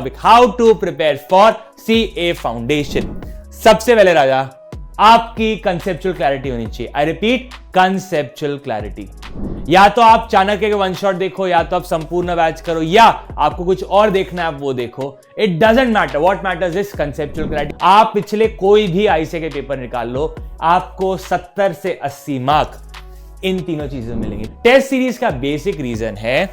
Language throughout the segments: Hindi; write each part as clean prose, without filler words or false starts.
Topic, how to prepare for CA foundation. सबसे पहले राजा, आपकी कंसेप्चुअल क्लैरिटी होनी चाहिए। I repeat, conceptual clarity. या तो आप चाणक्य के वन शॉट देखो, या तो आप संपूर्ण बैच करो, या आपको कुछ और देखना है आप वो देखो। It doesn't matter, what matters is conceptual clarity. आप पिछले कोई भी आईसीए के पेपर निकाल लो, आपको 70 से 80 मार्क इन तीनों चीजों में मिलेंगे। टेस्ट सीरीज का बेसिक रीजन है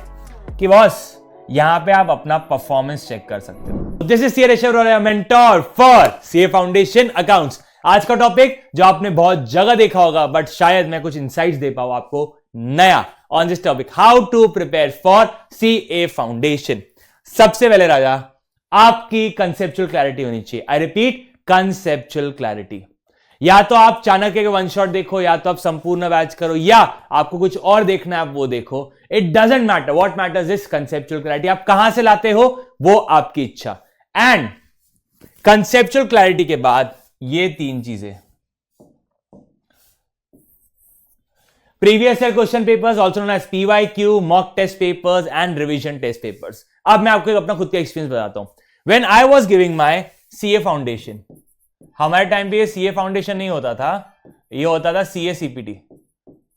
कि बॉस यहां पे आप अपना परफॉर्मेंस चेक कर सकते हो। This is CA Rishabh, mentor for CA foundation accounts. आज का टॉपिक जो आपने बहुत जगह देखा होगा, बट शायद मैं कुछ इंसाइट्स दे पाऊं आपको नया on this topic, how to prepare for CA foundation. सबसे पहले राजा, आपकी कंसेप्चुअल क्लैरिटी होनी चाहिए। I repeat, conceptual clarity. या तो आप चाणक्य के वन शॉट देखो, या तो आप संपूर्ण बैच करो, या आपको कुछ और देखना है आप वो देखो। It doesn't matter, what matters is conceptual clarity. आप कहां से लाते हो वो आपकी इच्छा। एंड कंसेप्चुअल क्लैरिटी के बाद ये तीन चीजें, previous year question papers also known as PYQ, mock test papers and revision test papers. अब मैं आपको अपना खुद का एक्सपीरियंस बताता हूं। When I was giving my CA foundation, हमारे टाइम पे ये सीए फाउंडेशन नहीं होता था, ये होता था सीए सीपीटी।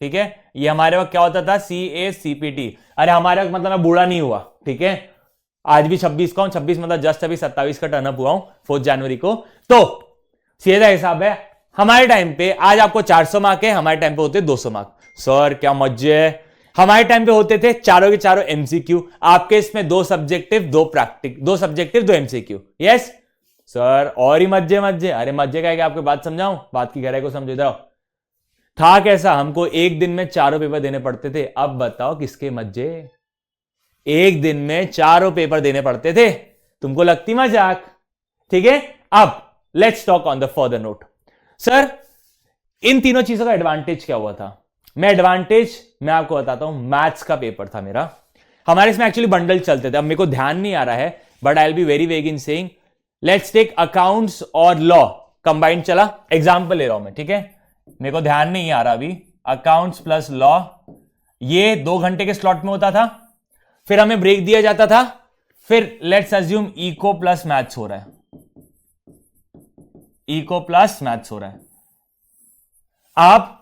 ठीक है, ये हमारे वक्त क्या होता था, सीए सीपीटी। अरे हमारे वक्त मतलब मैं बूढ़ा नहीं हुआ, ठीक है, आज भी 26 का हूं, 26 मतलब जस्ट अभी 27 का टर्न अप हुआ हूं 4 जनवरी को। तो सीधा हिसाब है, हमारे टाइम पे आज आपको 400 मार्क है, हमारे टाइम पे होते 200 मार्क। सर क्या मजे है। हमारे टाइम पे होते थे चारों के चारों एमसीक्यू, आपके इसमें 2 subjective 2 प्रैक्टिक, 2 subjective 2 MCQ. Yes sir, और ही मजे मजे। अरे मजे का है कि आपको बात समझाऊं, बात की गहराई को समझो। इधर था कैसा, हमको एक दिन में चारों पेपर देने पड़ते थे। अब बताओ किसके मजे, एक दिन में चारों पेपर देने पड़ते थे, तुमको लगती मजाक। ठीक है, अब let's talk on the further note. Sir इन तीनों चीजों का एडवांटेज क्या हुआ था। मैं आपको बताता हूं। मैथ्स का पेपर था मेरा, हमारे इसमें एक्चुअली बंडल चलते थे, अब मेरे को ध्यान नहीं आ रहा है, but I will be very vague in saying let's take accounts और लॉ कंबाइंड चला। एग्जाम्पल ले रहा हूं मैं, ठीक है, मेरे को ध्यान नहीं आ रहा अभी। अकाउंट्स प्लस लॉ, ये 2 घंटे के स्लॉट में होता था, फिर हमें ब्रेक दिया जाता था, फिर let's assume eco plus maths हो रहा है, इको प्लस मैथ्स हो रहा है। आप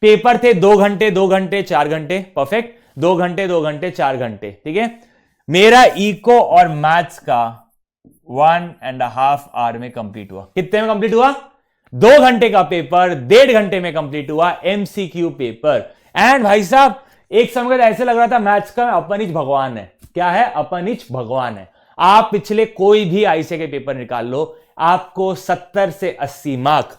पेपर थे 2 घंटे 2 घंटे 4 घंटे, परफेक्ट, 2 घंटे 2 घंटे 4 घंटे। ठीक है, मेरा इको और मैथ्स का 1.5 आवर में कंप्लीट हुआ। कितने में कंप्लीट हुआ, 2 घंटे का पेपर 1.5 घंटे में कंप्लीट हुआ, एमसीक्यू पेपर। एंड भाई साहब एक समय ऐसे लग रहा था मैथ्स का अपनिच भगवान है। क्या है, अपनिच भगवान है। आप पिछले कोई भी आईसीए के पेपर निकाल लो, आपको 70 से 80 मार्क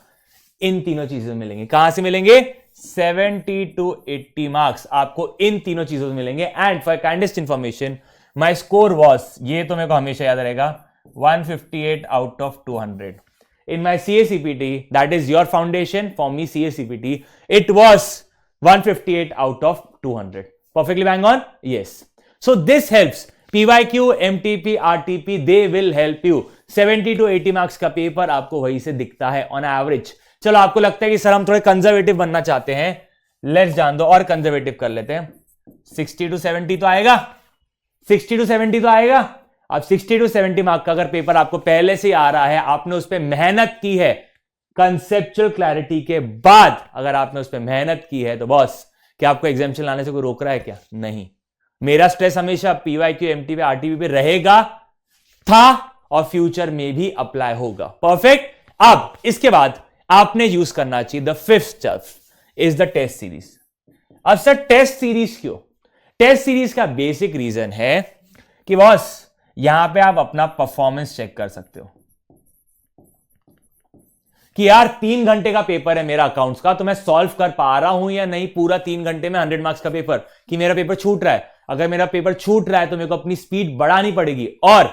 इन तीनों चीजों में मिलेंगे। कहां से मिलेंगे, 70 to 80 मार्क्स आपको इन तीनों चीजों से मिलेंगे। And for kindest information my score was, ये तो मेरे को हमेशा याद रहेगा, 158 out of 200 in my CACPT, that is your foundation. For me CACPT, it was 158 out of 200. Perfectly bang on? Yes. So this helps. PYQ, MTP, RTP, they will help you. 70 to 80 marks का पेपर आपको वहीं से दिखता है on average. चलो आपको लगता है कि सर हम थोड़े कंजर्वेटिव बनना चाहते हैं, लेट्स जान दो और कंजर्वेटिव कर लेते हैं। 60 to 70 तो आएगा, 60 to 70 तो आएगा। अब 60 to 70 मार्क का अगर पेपर आपको पहले से आ रहा है, आपने उस पर मेहनत की है, कंसेप्चुअल क्लैरिटी के बाद अगर आपने उस पर मेहनत की है, तो बॉस क्या आपको एग्जामिनेशन लाने से कोई रोक रहा है क्या, नहीं। मेरा स्ट्रेस हमेशा पीवाईक्यू, एमटीपी, आरटीपी पे रहेगा, था और फ्यूचर में भी अप्लाई होगा। परफेक्ट। अब इसके बाद आपने यूज करना चाहिए the 5th step is the test series. अब सर टेस्ट सीरीज क्यों, टेस्ट सीरीज का बेसिक रीजन है कि बॉस यहां पे आप अपना परफॉर्मेंस चेक कर सकते हो कि यार 3 घंटे का पेपर है मेरा अकाउंट्स का, तो मैं सॉल्व कर पा रहा हूं या नहीं पूरा 3 घंटे में 100 मार्क्स का पेपर, कि मेरा पेपर छूट रहा है। अगर मेरा पेपर छूट रहा है तो मेरे को अपनी स्पीड बढ़ानी पड़ेगी। और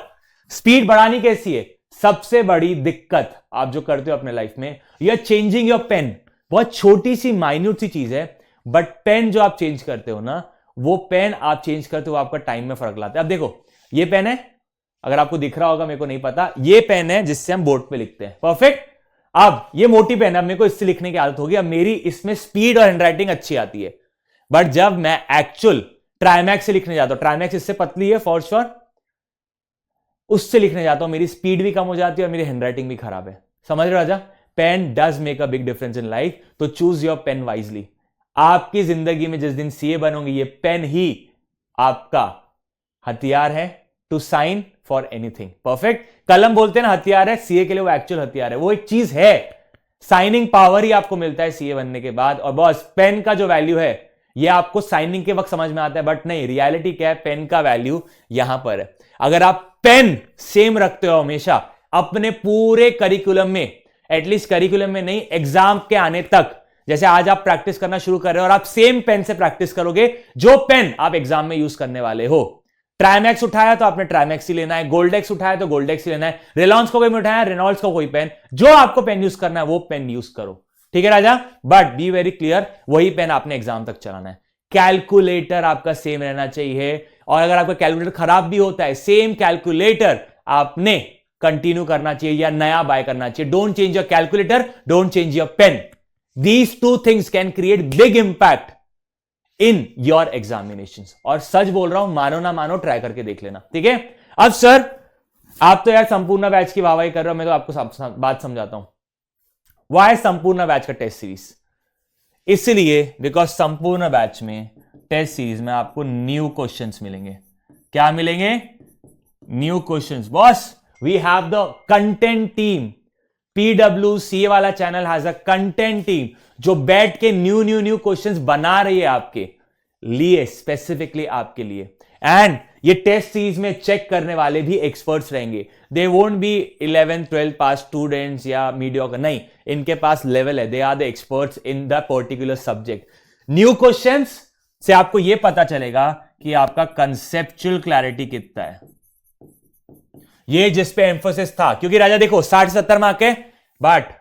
स्पीड बढ़ानी कैसी है, सबसे बड़ी दिक्कत आप जो करते हो अपने लाइफ में, you are changing your pen. बहुत छोटी सी माइन्यूट सी चीज है, बट पेन जो आप चेंज करते हो ना, वो पेन आप चेंज करते हो आपका टाइम में फर्क लाता है। अब देखो ये पेन है, अगर आपको दिख रहा होगा, मेरे को नहीं पता, ये पेन है जिससे हम बोर्ड पे लिखते हैं। परफेक्ट। अब ये मोटी पेन है, अब मेरे को इससे लिखने की आदत होगी, अब मेरी इसमें स्पीड और हैंडराइटिंग अच्छी आती है। बट जब मैं एक्चुअल ट्राइमैक्स से लिखने जाता हूं, ट्राइमैक्स इससे पतली है फॉर श्योर, उससे लिखने जाता हूं, मेरी स्पीड भी कम हो जाती है और मेरी हैंडराइटिंग भी खराब है। समझ रहे हो राजा? Pain does make a big difference in life, तो चूज योर पेन वाइजली। आपकी जिंदगी में जिस दिन सीए बनोगे, ये पेन ही आपका हथियार है to sign for anything. Perfect. कलम बोलते हैं ना हथियार है, सीए के लिए वो एक्चुअल हथियार है, वो एक चीज है। साइनिंग पावर ही आपको मिलता है सीए बनने के बाद। और बॉस, पेन का जो वैल्यू है ये आपको साइनिंग के वक्त समझ में आता है, बट नहीं, रियलिटी क्या है, पेन का वैल्यू यहां पर है। अगर आप पेन सेम रखते हो हमेशा अपने पूरे करिकुलम में, एटलीस्ट करिकुलम में नहीं, एग्जाम के आने तक, जैसे आज आप प्रैक्टिस करना शुरू कर रहे हो और आप सेम पेन से प्रैक्टिस करोगे जो पेन आप एग्जाम में यूज करने वाले हो। ट्राइमैक्स उठाया तो आपने ट्राइमैक्स ही लेना है, गोल्डेक्स उठाया तो गोल्डेक्स ही लेना है, रेनॉल्ड्स को कोई उठाया रेनॉल्ड्स को कोई पेन, जो आपको पेन यूज करना है वो पेन यूज करो। ठीक है राजा? बट बी वेरी क्लियर, वही पेन आपने एग्जाम तक चलाना है। कैलकुलेटर आपका सेम रहना चाहिए, और अगर आपका कैलकुलेटर खराब भी होता है, सेम कैलकुलेटर आपने कंटिन्यू करना चाहिए या नया बाय करना चाहिए। Don't change your calculator, don't change your pen. These two things can create big impact in your examinations. और सच बोल रहा हूं, मानो ना मानो, ट्राई करके देख लेना। ठीक है? अब सर, आप तो यार संपूर्ण बैच की वाहवाही कर रहे हो, मैं तो आपको बात समझाता हूं। वाई संपूर्ण बैच का टेस्ट सीरीज? इसलिए बिकॉज संपूर्ण बैच में टेस्ट सीरीज में आपको न्यू क्वेश्चंस मिलेंगे। क्या मिलेंगे? New questions. Boss, we have the content team. PWCA वाला channel has a content team जो बैठ के न्यू क्वेश्चंस बना रही है आपके लिए, स्पेसिफिकली आपके लिए। एंड ये टेस्ट सीरीज में चेक करने वाले भी एक्सपर्ट्स रहेंगे। They won't be 11th 12th pass students या मीडियोकर, नहीं, इनके पास लेवल है। They are the experts in the particular subject. New questions से आपको यह पता चलेगा कि आपका कंसेप्चुअल क्लैरिटी कितना है। ये जिस पे एम्फोसिस था, क्योंकि राजा देखो 60-70 मार्क है, बट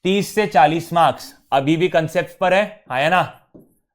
30 से 40 मार्क्स अभी भी कंसेप्ट पर है ना?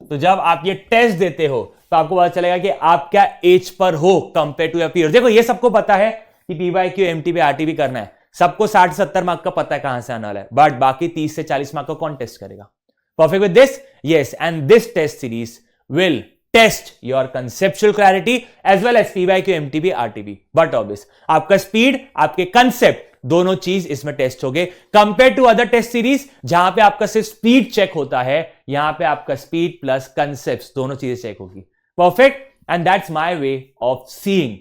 तो जब आप ये टेस्ट देते हो तो आपको पता चलेगा कि आप क्या एज पर हो कंपेयर टू योर पीयर। देखो ये सबको पता है कि PYQ, MTB, RTB करना है, सबको 60-70 मार्क का पता है कहां से आने वाला है, बट बाकी 30 से 40 मार्क का कौन टेस्ट करेगा? Perfect with this? Yes, and this test series will test your conceptual clarity as well as PYQ, MTB, RTB. But obvious, आपका स्पीड, आपके कंसेप्ट, दोनों चीज इसमें टेस्ट हो गए compare to other test series जहां पे आपका सिर्फ स्पीड चेक होता है। यहां पे आपका स्पीड प्लस कंसेप्ट दोनों चीजें चेक होगी। Perfect. And that's my way of seeing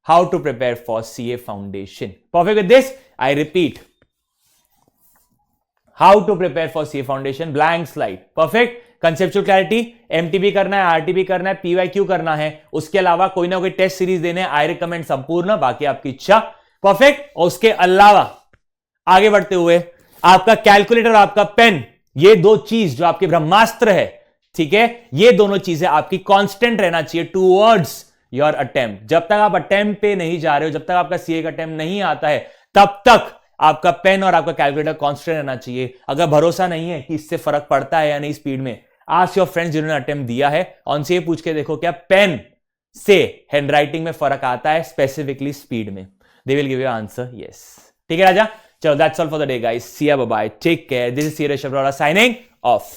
how to prepare for CA foundation. Perfect with this? I repeat, how to prepare for CA foundation, blank slide. Perfect. Conceptual clarity, MTB करना है, RTB करना है, PYQ करना है, उसके अलावा कोई ना कोई टेस्ट सीरीज देने, आई रिकमेंड संपूर्ण, बाकी आपकी इच्छा। परफेक्ट। और उसके अलावा आगे बढ़ते हुए आपका कैलकुलेटर और आपका पेन, ये दो चीज जो आपके ब्रह्मास्त्र है, ठीक है, ये दोनों चीजें आपकी कांस्टेंट रहना चाहिए टूवर्ड्स योर अटेम्प्ट। जब तक आप अटेम्प्ट पे नहीं जा रहे हो, जब तक आपका CA का अटेम्प्ट नहीं आता है, तब तक आपका पेन और आपका कैलकुलेटर कांस्टेंट रहना चाहिए। अगर भरोसा नहीं है कि इससे फर्क पड़ता है या नहीं स्पीड में, आस्क योर फ्रेंड्स जिन्होंने अटेम्प्ट दिया है, उनसे ये पूछ के देखो क्या पेन से हैंडराइटिंग में फर्क आता है, स्पेसिफिकली स्पीड में। They will give you answer yes. ठीक है राजा? चलो, that's all for the day guys. See you, bye bye, take care. This is C Rishabh Rohra signing of.